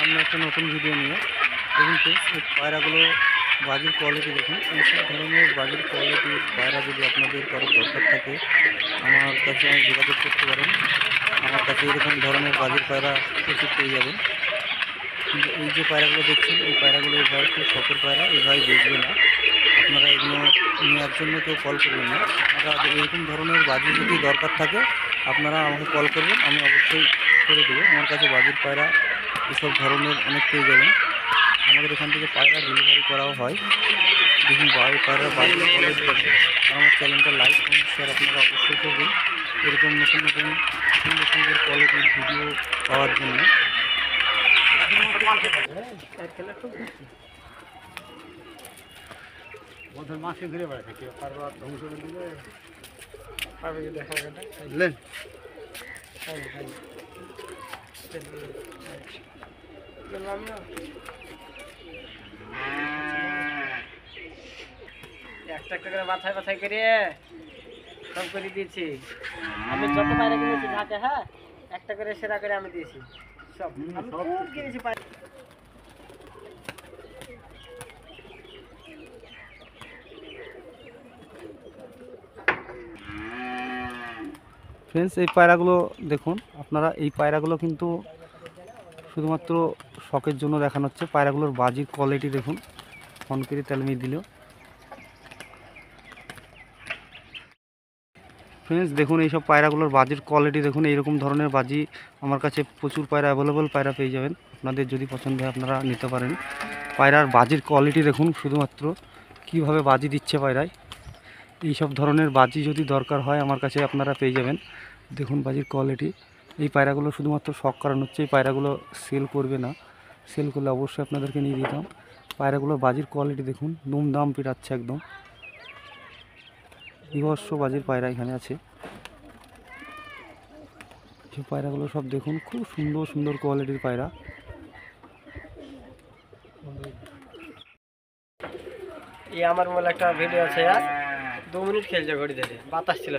সামনে একটা নতুন ভিডিও নিয়ে। দেখুন ফ্রেন্ডস, এই পায়রাগুলো বাজির কোয়ালিটি দেখুন। এইসব ধরনের বাজির কোয়ালিটির পায়রা যদি আপনাদের কারো দরকার থাকে আমার কাছে যোগাযোগ করতে পারেন। আমার কাছে এরকম ধরনের বাজির পায়রা প্রচুর পেয়ে যাবেন। কিন্তু এই যে পায়রাগুলো দেখছেন, এই পায়রাগুলো এই ভাই খুব শখের পায়রা, এই ভাই বেচবে না। আপনারা এগুলো নেওয়ার জন্য কেউ কল করবেন না। আপনারা এরকম ধরনের বাজি যদি দরকার থাকে আপনারা আমাকে কল করবেন, আমি অবশ্যই করে দেবো। আমার কাছে বাজির পায়রা এসব ধরনের অনেক পেয়ে যাবেন। আমাদের এখান থেকে পায়রা ডেলিভারি করাও হয়। দেখুন পায়রার বাজির কোয়ালিটি দেখুন। আমার চ্যানেলটা লাইক কমেন্ট শেয়ার আপনারা অবশ্যই করবেন এরকম নতুন নতুন সুন্দর সুন্দর কোয়ালিটির ভিডিও পাওয়ার জন্য। মাসে ঘুরে বেড়াচ্ছে কেউ কারবার ধ্বংস করে দিলে দেখা বুঝলেন? একটা একটা করে মাথায় মাথায় করে সব করে দিয়েছি। আমি যত পায়রা কিনেছি ঢাকে, হ্যাঁ একটা করে সেরা করে আমি দিয়েছি সব। আমি খুব কিনেছি পায়রা। ফ্রেন্ডস, এই পায়রাগুলো দেখুন আপনারা। এই পায়রাগুলো কিন্তু শুধুমাত্র শখের জন্য দেখানো হচ্ছে। পায়রাগুলোর বাজির কোয়ালিটি দেখুন, ফোন করে তেলমি দিল। ফ্রেন্ডস দেখুন, এইসব পায়রাগুলোর বাজির কোয়ালিটি দেখুন। এইরকম ধরনের বাজি আমার কাছে প্রচুর পায়রা অ্যাভেলেবল পায়রা পেয়ে যাবেন। আপনাদের যদি পছন্দ হয় আপনারা নিতে পারেন। পায়রার বাজির কোয়ালিটি দেখুন, শুধুমাত্র কিভাবে বাজি দিচ্ছে পায়রায়। এইসব ধরনের বাজি যদি দরকার হয় আমার কাছে আপনারা পেয়ে যাবেন। দেখুন বাজির কোয়ালিটি। এই পায়রাগুলো শুধুমাত্র শখ করানো হচ্ছে। এই পায়রাগুলো সেল করবে না, সেল করলে অবশ্যই আপনাদেরকে নিয়ে দিতাম। পায়রাগুলোর বাজির কোয়ালিটি দেখুন, দাম পিটাচ্ছে একদম। বিভৎস বাজির পায়রা এখানে আছে। এই পায়রাগুলো সব দেখুন, খুব সুন্দর সুন্দর কোয়ালিটির পায়রা। এই আমার মোবাইলে একটা ভিডিও আছে, আর 2 মিনিট খেলছে ঘড়ি ধরে, বাতাস ছিল।